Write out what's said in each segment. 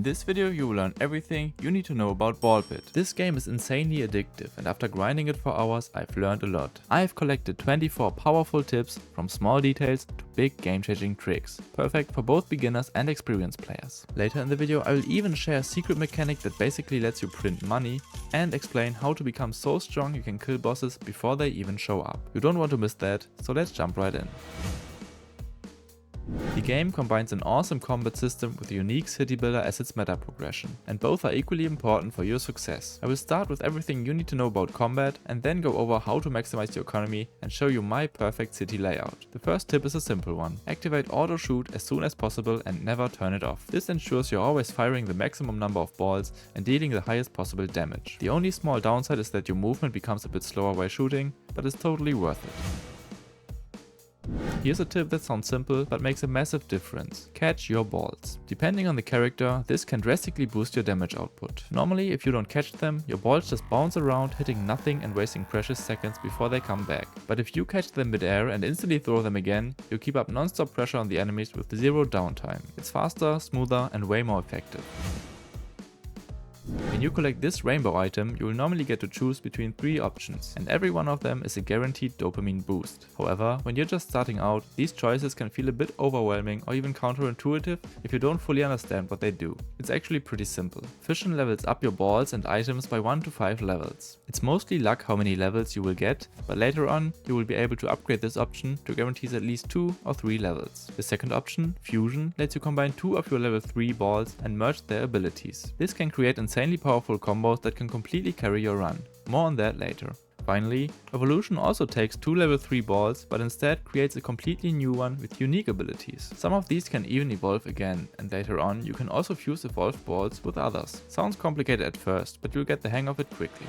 this video you will learn everything you need to know about Ball Pit. This game is insanely addictive, and after grinding it for hours I've learned a lot. I have collected 24 powerful tips from small details to big game-changing tricks, perfect for both beginners and experienced players. Later in the video I will even share a secret mechanic that basically lets you print money and explain how to become so strong you can kill bosses before they even show up. You don't want to miss that, so let's jump right in. The game combines an awesome combat system with a unique city builder as its meta progression, and both are equally important for your success. I will start with everything you need to know about combat and then go over how to maximize your economy and show you my perfect city layout. The first tip is a simple one. Activate auto shoot as soon as possible and never turn it off. This ensures you're always firing the maximum number of balls and dealing the highest possible damage. The only small downside is that your movement becomes a bit slower while shooting, but it's totally worth it. Here's a tip that sounds simple but makes a massive difference. Catch your balls. Depending on the character, this can drastically boost your damage output. Normally, if you don't catch them, your balls just bounce around, hitting nothing and wasting precious seconds before they come back. But if you catch them mid-air and instantly throw them again, you keep up non-stop pressure on the enemies with zero downtime. It's faster, smoother and way more effective. When you collect this rainbow item, you will normally get to choose between 3 options, and every one of them is a guaranteed dopamine boost. However, when you're just starting out, these choices can feel a bit overwhelming or even counterintuitive if you don't fully understand what they do. It's actually pretty simple. Fission levels up your balls and items by 1 to 5 levels. It's mostly luck how many levels you will get, but later on you will be able to upgrade this option to guarantees at least 2 or 3 levels. The second option, Fusion, lets you combine 2 of your level 3 balls and merge their abilities. This can create insanely powerful combos that can completely carry your run. More on that later. Finally, Evolution also takes 2 level 3 balls, but instead creates a completely new one with unique abilities. Some of these can even evolve again, and later on you can also fuse evolved balls with others. Sounds complicated at first, but you'll get the hang of it quickly.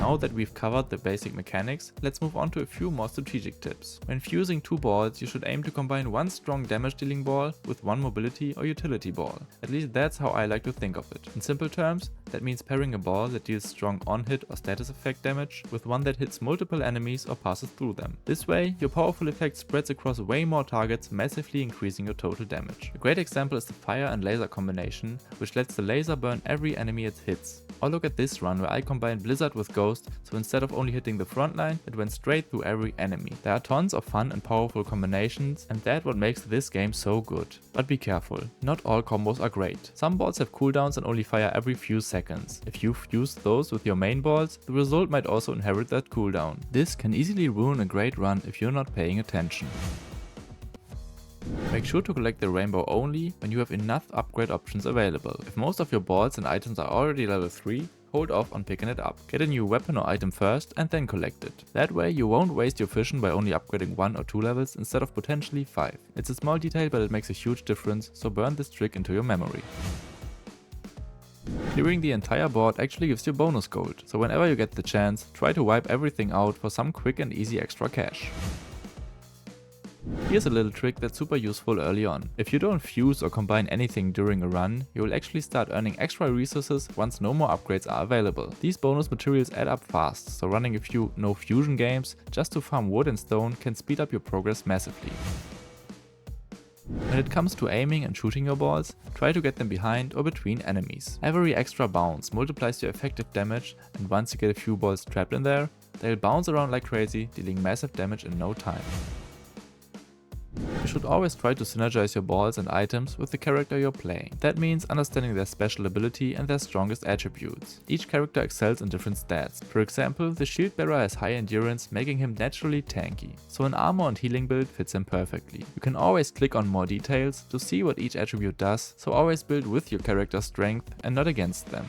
Now that we've covered the basic mechanics, let's move on to a few more strategic tips. When fusing 2 balls, you should aim to combine 1 strong damage dealing ball with 1 mobility or utility ball. At least that's how I like to think of it. In simple terms, that means pairing a ball that deals strong on-hit or status effect damage with one that hits multiple enemies or passes through them. This way, your powerful effect spreads across way more targets, massively increasing your total damage. A great example is the fire and laser combination, which lets the laser burn every enemy it hits. Or look at this run where I combined Blizzard with Ghost, so instead of only hitting the front line, it went straight through every enemy. There are tons of fun and powerful combinations, and that's what makes this game so good. But be careful, not all combos are great. Some balls have cooldowns and only fire every few seconds. If you fuse those with your main balls, the result might also inherit that cooldown. This can easily ruin a great run if you're not paying attention. Make sure to collect the rainbow only when you have enough upgrade options available. If most of your balls and items are already level 3, hold off on picking it up. Get a new weapon or item first and then collect it. That way you won't waste your fission by only upgrading 1 or 2 levels instead of potentially 5. It's a small detail, but it makes a huge difference, so burn this trick into your memory. Clearing the entire board actually gives you bonus gold, so whenever you get the chance, try to wipe everything out for some quick and easy extra cash. Here's a little trick that's super useful early on. If you don't fuse or combine anything during a run, you will actually start earning extra resources once no more upgrades are available. These bonus materials add up fast, so running a few no fusion games just to farm wood and stone can speed up your progress massively. When it comes to aiming and shooting your balls, try to get them behind or between enemies. Every extra bounce multiplies your effective damage, and once you get a few balls trapped in there, they'll bounce around like crazy, dealing massive damage in no time. You should always try to synergize your balls and items with the character you're playing. That means understanding their special ability and their strongest attributes. Each character excels in different stats. For example, the shield bearer has high endurance, making him naturally tanky, so an armor and healing build fits him perfectly. You can always click on more details to see what each attribute does, so always build with your character's strength and not against them.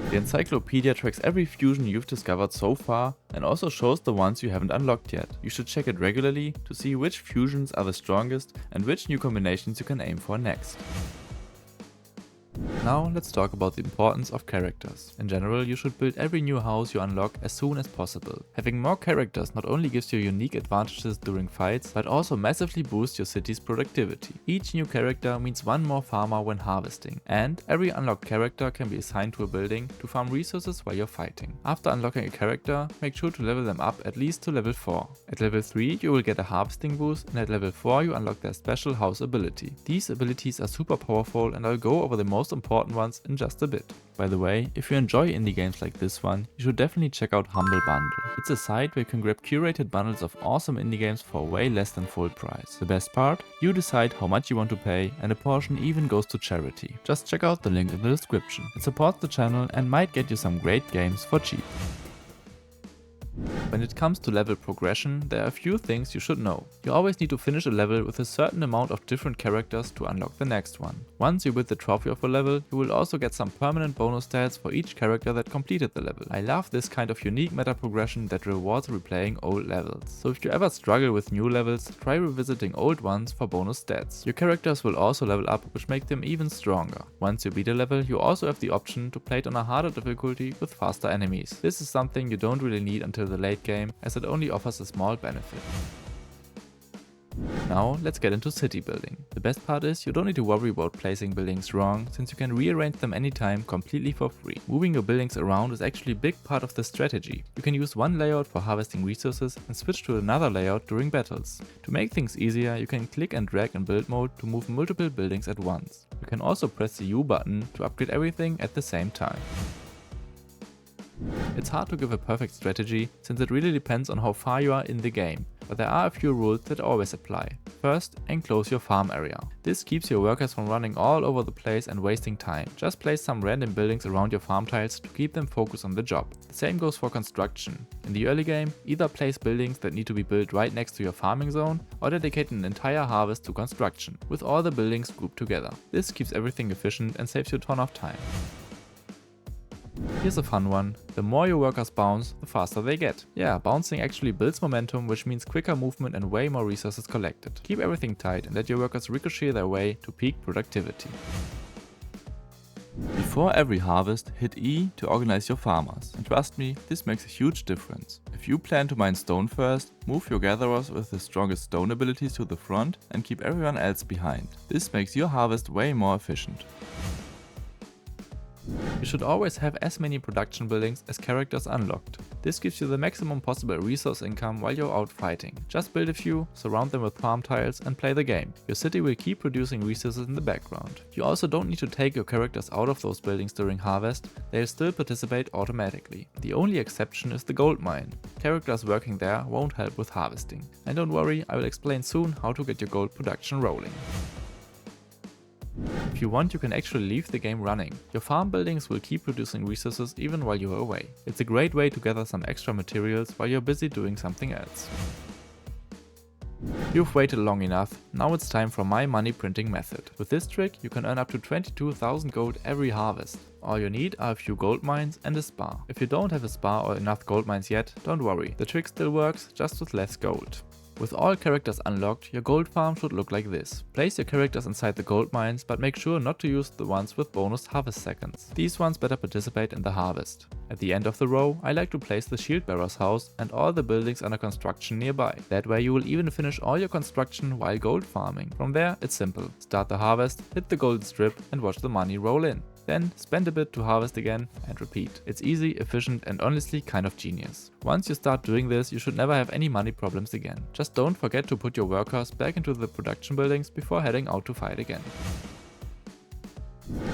The encyclopedia tracks every fusion you've discovered so far and also shows the ones you haven't unlocked yet. You should check it regularly to see which fusions are the strongest and which new combinations you can aim for next. Now let's talk about the importance of characters. In general, you should build every new house you unlock as soon as possible. Having more characters not only gives you unique advantages during fights, but also massively boosts your city's productivity. Each new character means one more farmer when harvesting, and every unlocked character can be assigned to a building to farm resources while you're fighting. After unlocking a character, make sure to level them up at least to level 4. At level 3 you will get a harvesting boost, and at level 4 you unlock their special house ability. These abilities are super powerful, and I'll go over the most important ones in just a bit. By the way, if you enjoy indie games like this one, you should definitely check out Humble Bundle. It's a site where you can grab curated bundles of awesome indie games for way less than full price. The best part? You decide how much you want to pay, and a portion even goes to charity. Just check out the link in the description. It supports the channel and might get you some great games for cheap. When it comes to level progression, there are a few things you should know. You always need to finish a level with a certain amount of different characters to unlock the next one. Once you win the trophy of a level, you will also get some permanent bonus stats for each character that completed the level. I love this kind of unique meta progression that rewards replaying old levels. So if you ever struggle with new levels, try revisiting old ones for bonus stats. Your characters will also level up, which make them even stronger. Once you beat a level, you also have the option to play it on a harder difficulty with faster enemies. This is something you don't really need until the late game, as it only offers a small benefit. Now let's get into city building. The best part is you don't need to worry about placing buildings wrong, since you can rearrange them anytime completely for free. Moving your buildings around is actually a big part of the strategy. You can use one layout for harvesting resources and switch to another layout during battles. To make things easier, you can click and drag in build mode to move multiple buildings at once. You can also press the U button to upgrade everything at the same time. It's hard to give a perfect strategy, since it really depends on how far you are in the game, but there are a few rules that always apply. First, enclose your farm area. This keeps your workers from running all over the place and wasting time. Just place some random buildings around your farm tiles to keep them focused on the job. The same goes for construction. In the early game, either place buildings that need to be built right next to your farming zone, or dedicate an entire harvest to construction, with all the buildings grouped together. This keeps everything efficient and saves you a ton of time. Here's a fun one. The more your workers bounce, the faster they get. Yeah, bouncing actually builds momentum, which means quicker movement and way more resources collected. Keep everything tight and let your workers ricochet their way to peak productivity. Before every harvest, hit E to organize your farmers, and trust me, this makes a huge difference. If you plan to mine stone first, move your gatherers with the strongest stone abilities to the front and keep everyone else behind. This makes your harvest way more efficient. You should always have as many production buildings as characters unlocked. This gives you the maximum possible resource income while you're out fighting. Just build a few, surround them with farm tiles and play the game. Your city will keep producing resources in the background. You also don't need to take your characters out of those buildings during harvest, they'll still participate automatically. The only exception is the gold mine. Characters working there won't help with harvesting. And don't worry, I will explain soon how to get your gold production rolling. If you want, you can actually leave the game running. Your farm buildings will keep producing resources even while you're away. It's a great way to gather some extra materials while you're busy doing something else. You've waited long enough, now it's time for my money printing method. With this trick you can earn up to 22,000 gold every harvest. All you need are a few gold mines and a spa. If you don't have a spa or enough gold mines yet, don't worry, the trick still works, just with less gold. With all characters unlocked, your gold farm should look like this. Place your characters inside the gold mines, but make sure not to use the ones with bonus harvest seconds. These ones better participate in the harvest. At the end of the row, I like to place the shield bearer's house and all the buildings under construction nearby. That way you will even finish all your construction while gold farming. From there, it's simple. Start the harvest, hit the golden strip and watch the money roll in. Then spend a bit to harvest again and repeat. It's easy, efficient and honestly kind of genius. Once you start doing this, you should never have any money problems again. Just don't forget to put your workers back into the production buildings before heading out to fight again.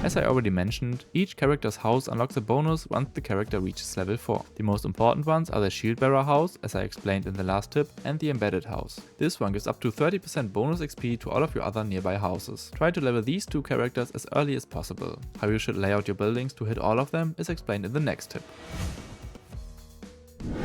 As I already mentioned, each character's house unlocks a bonus once the character reaches level 4. The most important ones are the shield bearer house, as I explained in the last tip, and the embedded house. This one gives up to 30% bonus XP to all of your other nearby houses. Try to level these two characters as early as possible. How you should lay out your buildings to hit all of them is explained in the next tip.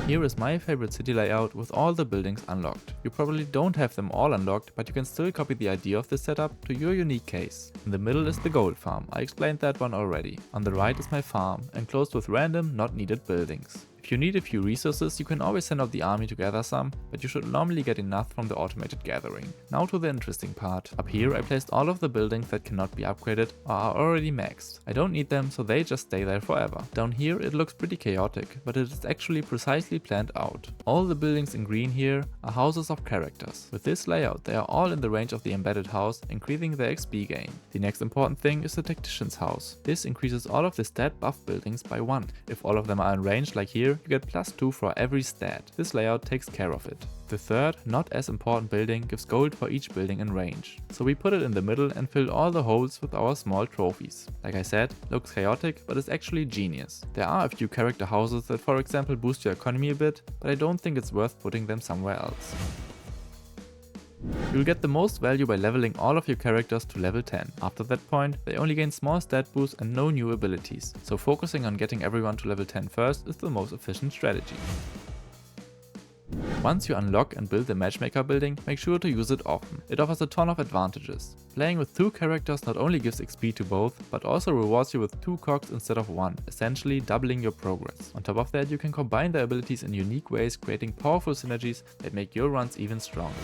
Here is my favorite city layout with all the buildings unlocked. You probably don't have them all unlocked, but you can still copy the idea of this setup to your unique case. In the middle is the gold farm, I explained that one already. On the right is my farm, enclosed with random, not needed buildings. If you need a few resources, you can always send out the army to gather some, but you should normally get enough from the automated gathering. Now to the interesting part. Up here I placed all of the buildings that cannot be upgraded or are already maxed. I don't need them, so they just stay there forever. Down here it looks pretty chaotic, but it is actually precisely planned out. All the buildings in green here are houses of characters. With this layout they are all in the range of the embedded house, increasing their XP gain. The next important thing is the tactician's house. This increases all of the stat buff buildings by 1. If all of them are in range like here, you get +2 for every stat. This layout takes care of it. The third, not as important building gives gold for each building in range. So we put it in the middle and filled all the holes with our small trophies. Like I said, looks chaotic, but is actually genius. There are a few character houses that for example boost your economy a bit, but I don't think it's worth putting them somewhere else. You'll get the most value by leveling all of your characters to level 10. After that point, they only gain small stat boosts and no new abilities, so focusing on getting everyone to level 10 first is the most efficient strategy. Once you unlock and build the matchmaker building, make sure to use it often. It offers a ton of advantages. Playing with 2 characters not only gives XP to both, but also rewards you with 2 cogs instead of 1, essentially doubling your progress. On top of that, you can combine the abilities in unique ways, creating powerful synergies that make your runs even stronger.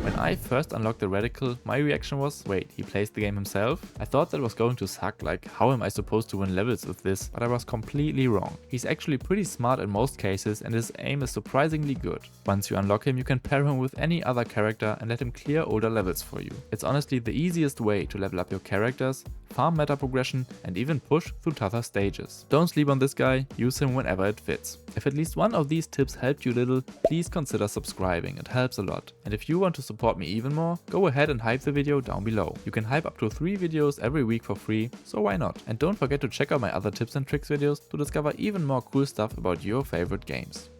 When I first unlocked the Radical, my reaction was, wait, he plays the game himself? I thought that was going to suck, like how am I supposed to win levels with this, but I was completely wrong. He's actually pretty smart in most cases and his aim is surprisingly good. Once you unlock him, you can pair him with any other character and let him clear older levels for you. It's honestly the easiest way to level up your characters, farm meta progression and even push through tougher stages. Don't sleep on this guy, use him whenever it fits. If at least one of these tips helped you a little, please consider subscribing, it helps a lot. And if you want to support me even more, go ahead and hype the video down below. You can hype up to 3 videos every week for free, so why not? And don't forget to check out my other tips and tricks videos to discover even more cool stuff about your favorite games.